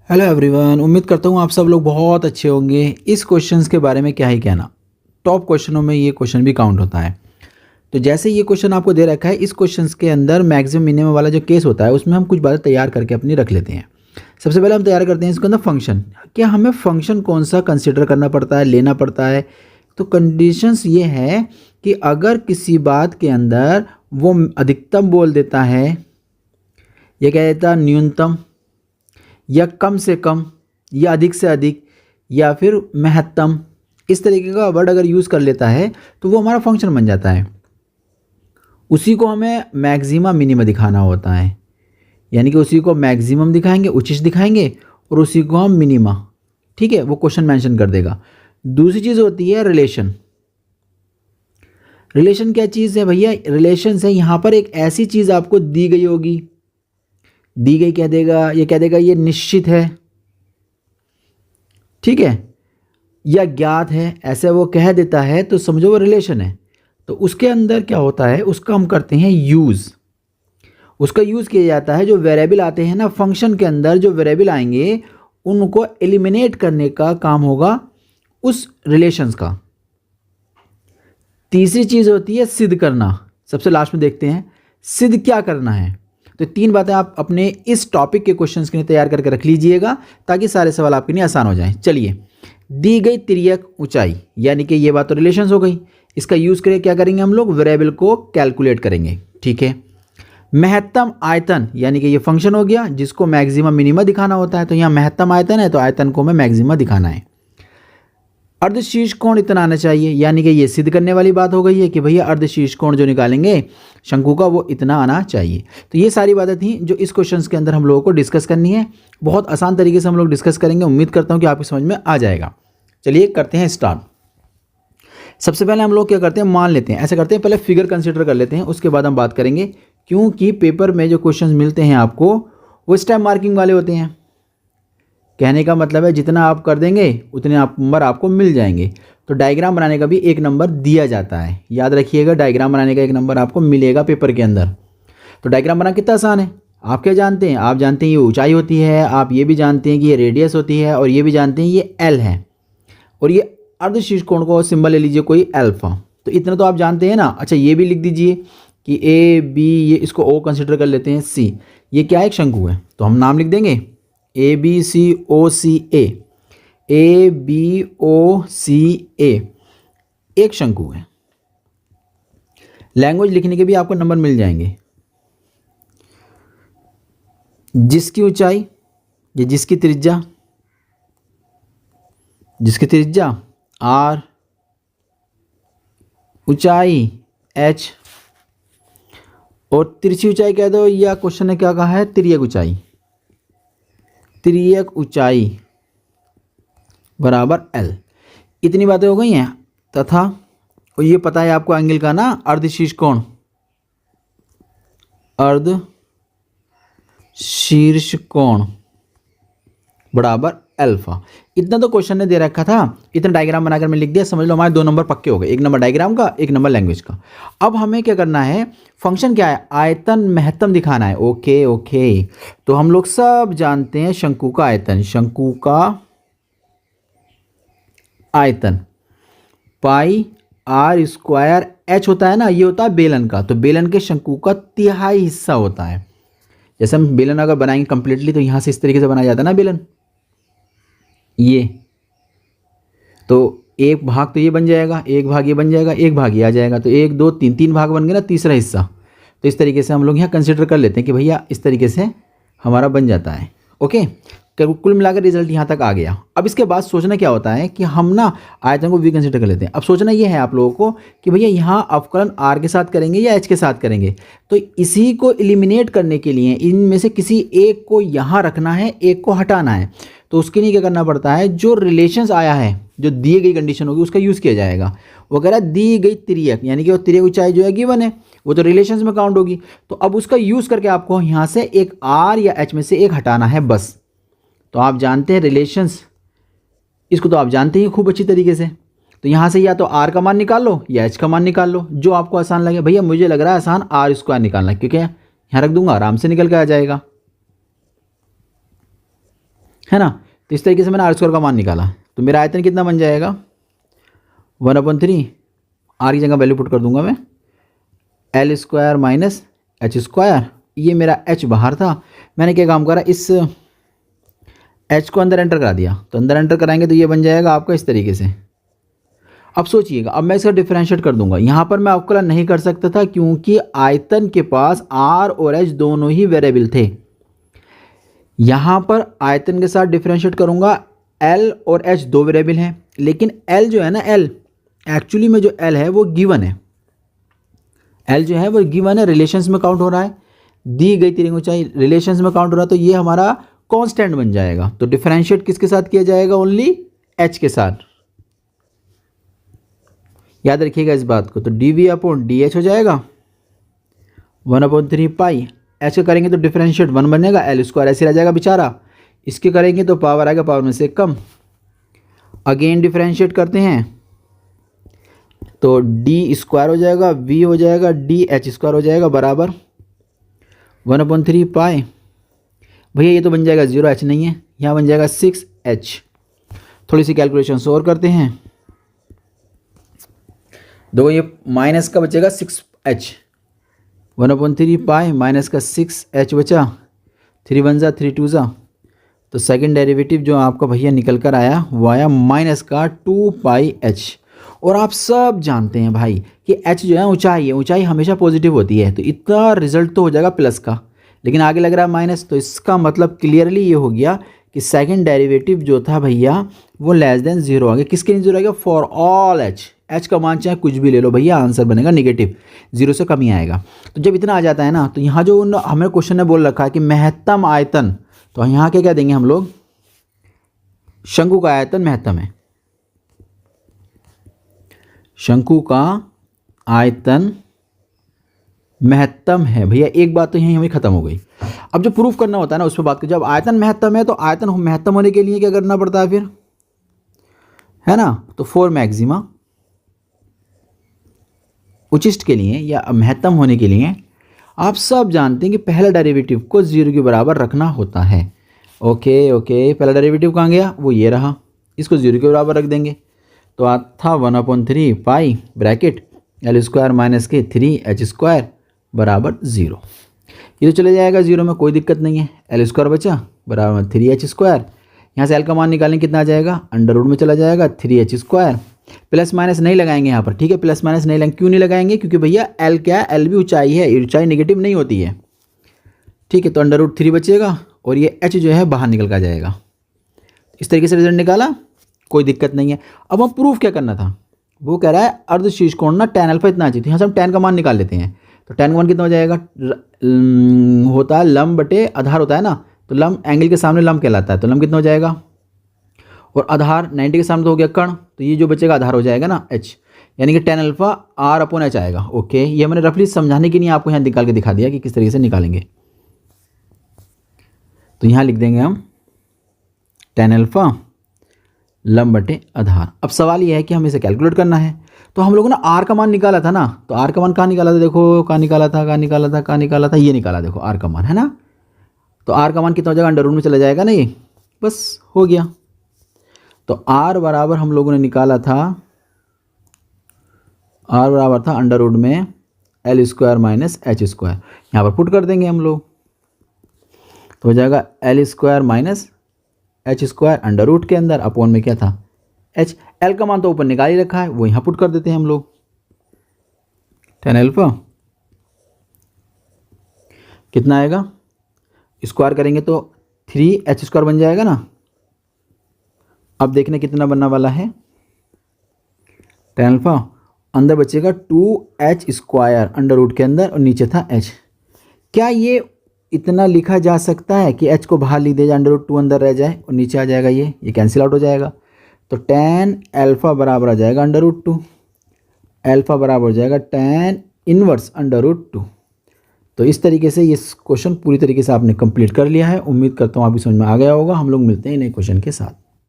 Hello everyone, उम्मीद करता हूँ आप सब लोग बहुत अच्छे होंगे। इस क्वेश्चंस के बारे में क्या ही कहना, टॉप क्वेश्चनों में ये क्वेश्चन भी काउंट होता है। तो जैसे ये क्वेश्चन आपको दे रखा है, इस क्वेश्चंस के अंदर मैक्सिमम मिनिमम वाला जो केस होता है उसमें हम कुछ बातें तैयार करके अपनी रख लेते हैं। सबसे पहले हम तैयार करते हैं इसके अंदर फंक्शन। क्या हमें फंक्शन कौन सा कंसिडर करना पड़ता है, लेना पड़ता है? तो कंडीशंस ये है कि अगर किसी बात के अंदर वो अधिकतम बोल देता है, या कह देता है न्यूनतम, या कम से कम, या अधिक से अधिक, या फिर महत्तम, इस तरीके का वर्ड अगर यूज़ कर लेता है तो वो हमारा फंक्शन बन जाता है। उसी को हमें मैक्सिमा मिनिमा दिखाना होता है, यानी कि उसी को मैक्सिमम दिखाएंगे, उच्च दिखाएंगे, और उसी को हम मिनिमा, ठीक है, वो क्वेश्चन मेंशन कर देगा। दूसरी चीज़ होती है रिलेशन। रिलेशन क्या चीज़ है भैया? रिलेशन है यहाँ पर एक ऐसी चीज़ आपको दी गई होगी, दी गई कह देगा, ये कह देगा ये निश्चित है, ठीक है, या ज्ञात है, ऐसे वो कह देता है तो समझो वो रिलेशन है। तो उसके अंदर क्या होता है, उसका हम करते हैं यूज़। उसका यूज़ किया जाता है, जो वेरिएबल आते हैं ना फंक्शन के अंदर, जो वेरिएबल आएंगे उनको एलिमिनेट करने का काम होगा उस रिलेशंस का। तीसरी चीज़ होती है सिद्ध करना। सबसे लास्ट में देखते हैं सिद्ध क्या करना है। तो तीन बातें आप अपने इस टॉपिक के क्वेश्चंस के लिए तैयार करके रख लीजिएगा ताकि सारे सवाल आपके लिए आसान हो जाएं। चलिए, दी गई तिर्यक ऊंचाई, यानी कि ये बात तो रिलेशंस हो गई, इसका यूज़ करके क्या करेंगे हम लोग, वेरिएबल को कैलकुलेट करेंगे, ठीक है। महत्तम आयतन, यानी कि ये फंक्शन हो गया जिसको मैक्सिमम मिनिमम दिखाना होता है, तो यहाँ महत्तम आयतन है तो आयतन को हमें मैक्सिमम दिखाना है। अर्धशीर्ष कोण इतना आना चाहिए, यानी कि ये सिद्ध करने वाली बात हो गई है कि भैया अर्धशीर्ष कोण जो निकालेंगे शंकु का वो इतना आना चाहिए। तो ये सारी बातें थी जो इस क्वेश्चन के अंदर हम लोगों को डिस्कस करनी है। बहुत आसान तरीके से हम लोग डिस्कस करेंगे, उम्मीद करता हूँ कि आपकी समझ में आ जाएगा। चलिए करते हैं स्टार्ट। सबसे पहले हम लोग क्या करते हैं, मान लेते हैं, ऐसा करते हैं पहले फिगर कंसिडर कर लेते हैं, उसके बाद हम बात करेंगे, क्योंकि पेपर में जो क्वेश्चन मिलते हैं आपको वो स्टेप मार्किंग वाले होते हैं। कहने का मतलब है जितना आप कर देंगे उतने नंबर आपको मिल जाएंगे। तो डायग्राम बनाने का भी एक नंबर दिया जाता है, याद रखिएगा, डायग्राम बनाने का एक नंबर आपको मिलेगा पेपर के अंदर। तो डायग्राम बनाना कितना आसान है, आप क्या जानते हैं? आप जानते हैं ये ऊंचाई होती है, आप ये भी जानते हैं कि ये रेडियस होती है, और ये भी जानते हैं ये एल है, और ये अर्धशीर्ष कोण को सिंबल ले लीजिए कोई अल्फा। तो इतना तो आप जानते हैं ना। अच्छा, ये भी लिख दीजिए कि ए बी, ये इसको ओ कंसिडर कर लेते हैं, सी, ये क्या है, एक शंकु है, तो हम नाम लिख देंगे A B C O C A B O सी ए, एक शंकु है। लैंग्वेज लिखने के भी आपको नंबर मिल जाएंगे। जिसकी ऊंचाई या जिसकी त्रिज्या आर, ऊंचाई एच, और तिरछी ऊंचाई कह दो, या क्वेश्चन ने क्या कहा है, तिर्यक ऊंचाई, तिर्यक ऊंचाई बराबर एल। इतनी बातें हो गई हैं। तथा और ये पता है आपको एंगल का ना, अर्धशीर्ष कोण, अर्धशीर्ष कोण बराबर अल्फा। इतना तो क्वेश्चन ने दे रखा था, इतना डायग्राम बनाकर मैं लिख दिया, समझ लो हमारे दो नंबर पक्के हो गए, एक नंबर डायग्राम का, एक नंबर लैंग्वेज का। अब हमें क्या करना है, फंक्शन क्या है, आयतन महत्तम दिखाना है। ओके ओके, तो हम लोग सब जानते हैं शंकु का आयतन, शंकु का आयतन पाई आर स्क्वायर एच होता है ना, ये होता है बेलन का, तो बेलन के शंकु का तिहाई हिस्सा होता है। जैसे हम बेलन अगर बनाएंगे कंप्लीटली तो यहाँ से इस तरीके से बनाया जाता है ना बेलन, ये तो एक भाग तो ये बन जाएगा, एक भाग ये बन जाएगा, एक भाग ये आ जाएगा, तो एक दो तीन, तीन भाग बन गए ना, तीसरा हिस्सा। तो इस तरीके से हम लोग यहाँ कंसिडर कर लेते हैं कि भैया इस तरीके से हमारा बन जाता है। ओके, कुल मिलाकर रिजल्ट यहाँ तक आ गया। अब इसके बाद सोचना क्या होता है कि हम ना आयतन को वी कंसिडर कर लेते हैं। अब सोचना ये है आप लोगों को कि भैया यहाँ अवकलन आर के साथ करेंगे या एच के साथ करेंगे। तो इसी को एलिमिनेट करने के लिए इनमें से किसी एक को यहाँ रखना है, एक को हटाना है। तो उसके लिए क्या करना पड़ता है, जो रिलेशंस आया है, जो दी गई कंडीशन होगी उसका यूज़ किया जाएगा। वो कह रहा है दी गई तिर्यक, यानी कि वो तिर्यक ऊंचाई जो है गिवन है, वो तो रिलेशंस में काउंट होगी। तो अब उसका यूज़ करके आपको यहाँ से एक आर या एच में से एक हटाना है बस। तो आप जानते हैं रिलेशंस, इसको तो आप जानते ही खूब अच्छी तरीके से। तो यहाँ से या तो आर का मान निकाल लो या एच का मान निकाल लो, जो आपको आसान लगे। भैया मुझे लग रहा है आसान आर स्क्वायर निकालना, क्योंकि यहाँ रख दूंगा आराम से निकल के आ जाएगा। है ना। तो इस तरीके से मैंने आर स्क्वायर का मान निकाला। तो मेरा आयतन कितना बन जाएगा 1/3, आर की जगह वैल्यू पुट कर दूंगा मैं, L square minus H square. ये मेरा एच बाहर था, मैंने क्या काम करा, इस एच को अंदर एंटर करा दिया। तो अंदर एंटर कराएंगे तो ये बन जाएगा आपका इस तरीके से। अब सोचिएगा, अब मैं इसका डिफरेंशिएट कर दूंगा। यहाँ पर मैं अवकलन नहीं कर सकता था क्योंकि आयतन के पास आर और एच दोनों ही वेरिएबल थे। यहाँ पर आयतन के साथ डिफरेंशिएट करूंगा, एल और एच दो वेरिएबल हैं, लेकिन एल जो है ना, एल एक्चुअली में जो एल है वो गिवन है। एल जो है वो गिवन है, रिलेशंस में काउंट हो रहा है, दी गई तिरंगी ऊंचाई रिलेशंस में काउंट हो रहा है। तो ये हमारा कांस्टेंट बन जाएगा। तो डिफरेंशिएट किसके साथ किया जाएगा, ओनली एच के साथ। याद रखिएगा इस बात को। तो dv/dh हो जाएगा 1/3 पाई। एच का करेंगे तो डिफरेंशिएट 1 बनेगा, एल स्क्वायर ऐसे रह जाएगा बेचारा। इसके करेंगे तो पावर आएगा पावर में से कम। अगेन डिफरेंशिएट करते हैं तो डी स्क्वायर हो जाएगा, वी हो जाएगा, डी एच स्क्वायर हो जाएगा बराबर 1/3 पाई। भैया ये तो बन जाएगा 0, एच नहीं है, यहाँ बन जाएगा 6h। थोड़ी सी कैलकुलेशन और करते हैं। देखो ये माइनस का बचेगा 6h, 1/3 पाई माइनस का 6h बचा, 3 1 जा 3 2 जा। तो सेकंड डेरिवेटिव जो आपका भैया निकल कर आया वो आया माइनस का 2πh। और आप सब जानते हैं भाई कि h जो है ऊंचाई है, ऊंचाई हमेशा पॉजिटिव होती है। तो इतना रिजल्ट तो हो जाएगा प्लस का, लेकिन आगे लग रहा है माइनस। तो इसका मतलब क्लियरली ये हो गया कि सेकंड डेरिवेटिव जो था भैया वो लेस देन 0 आ गया। किसके लिए 0 आ गया, फॉर ऑल एच का मान चाहे कुछ भी ले लो भैया, आंसर बनेगा नेगेटिव, 0 से कम ही आएगा। तो जब इतना आ जाता है ना, तो यहाँ जो हमें क्वेश्चन ने बोल रखा है कि महत्तम आयतन, तो यहाँ क्या देंगे हम लोग, शंकु का आयतन महत्तम है, शंकु का आयतन महत्तम है। भैया एक बात तो यहीं हमें खत्म हो गई। अब जो प्रूफ करना होता है ना उस पर बात कर। जब आयतन महत्तम है तो आयतन महत्तम होने के लिए क्या करना पड़ता है फिर, है ना। तो 4 मैक्सिमा उचिष्ट के लिए या महत्तम होने के लिए आप सब जानते हैं कि पहला डेरिवेटिव को 0 के बराबर रखना होता है। ओके पहला डेरिवेटिव कहाँ गया, वो ये रहा, इसको 0 के बराबर रख देंगे। तो आता 1/3 पाई ब्रैकेट एल स्क्वायर माइनस के 3h स्क्वायर बराबर 0। ये तो चले जाएगा 0 में, कोई दिक्कत नहीं है। एल स्क्वायर बचा बराबर 3h स्क्वायर। यहाँ से एल का मान निकालें कितना आ जाएगा, अंडर रूट में चला जाएगा 3h स्क्वायर। प्लस माइनस नहीं लगाएंगे यहाँ पर, ठीक है, प्लस माइनस नहीं लगाएंगे। क्यों नहीं लगाएंगे, क्योंकि भैया एल क्या है, एल भी ऊंचाई है, ऊंचाई नेगेटिव नहीं होती है, ठीक है। तो अंडर रूट 3 बचेगा और ये h जो है बाहर निकल कर जाएगा। इस तरीके से रिजल्ट निकाला, कोई दिक्कत नहीं है। अब हम प्रूफ क्या करना था, वो कह रहा है अर्ध शीर्ष कोण ना tan अल्फा इतना चाहिए। तो यहाँ से हम tan का मान निकाल लेते हैं। तो tan का मान कितना हो जाएगा, होता है लंब बटे आधार होता है ना। तो लंब एंगल के सामने लंब कहलाता है। तो लंब कितना हो जाएगा, और आधार 90 के सामने तो हो गया कर्ण, तो ये जो बचेगा आधार हो जाएगा ना h, यानी कि tan अल्फा r/h आएगा। ओके, ये मैंने रफली समझाने के लिए आपको यहाँ निकाल के दिखा दिया कि किस तरीके से निकालेंगे। तो यहाँ लिख देंगे हम tan अल्फा लंब बटे आधार। अब सवाल ये है कि हमें इसे कैलकुलेट करना है। तो हम लोगों ने r का मान निकाला था ना, तो r का मान कहाँ निकाला था, देखो कहाँ निकाला था, ये निकाला देखो r का मान, है ना। तो r का मान कितना हो जाएगा, अंडर रूट में चला जाएगा ना, ये बस हो गया। तो r बराबर हम लोगों ने निकाला था, r बराबर था अंडर रूट में L square minus H square. यहाँ पर पुट कर देंगे हम लोग, तो हो जाएगा L square minus H square under root के अंदर अपॉन में क्या था h। एल का मान तो ऊपर निकाल ही रखा है, वो यहाँ पुट कर देते हैं हम लोग। tan अल्फा कितना आएगा, स्क्वायर करेंगे तो 3h स्क्वायर बन जाएगा ना। अब देखने कितना बनने वाला है, tan अल्फा अंदर बचेगा 2h स्क्वायर अंडर रूट के अंदर और नीचे था h। क्या ये इतना लिखा जा सकता है कि h को बाहर लिख दिया जाए, अंडर रूट 2 अंदर रह जाए और नीचे आ जाएगा, ये कैंसिल आउट हो जाएगा। तो tan अल्फा बराबर आ जाएगा अंडर रूट 2, अल्फा बराबर हो जाएगा tan इनवर्स अंडर रूट 2। तो इस तरीके से ये क्वेश्चन पूरी तरीके से आपने कंप्लीट कर लिया है। उम्मीद करता हूँ आपकी समझ में आ गया होगा। हम लोग मिलते हैं नए क्वेश्चन के साथ।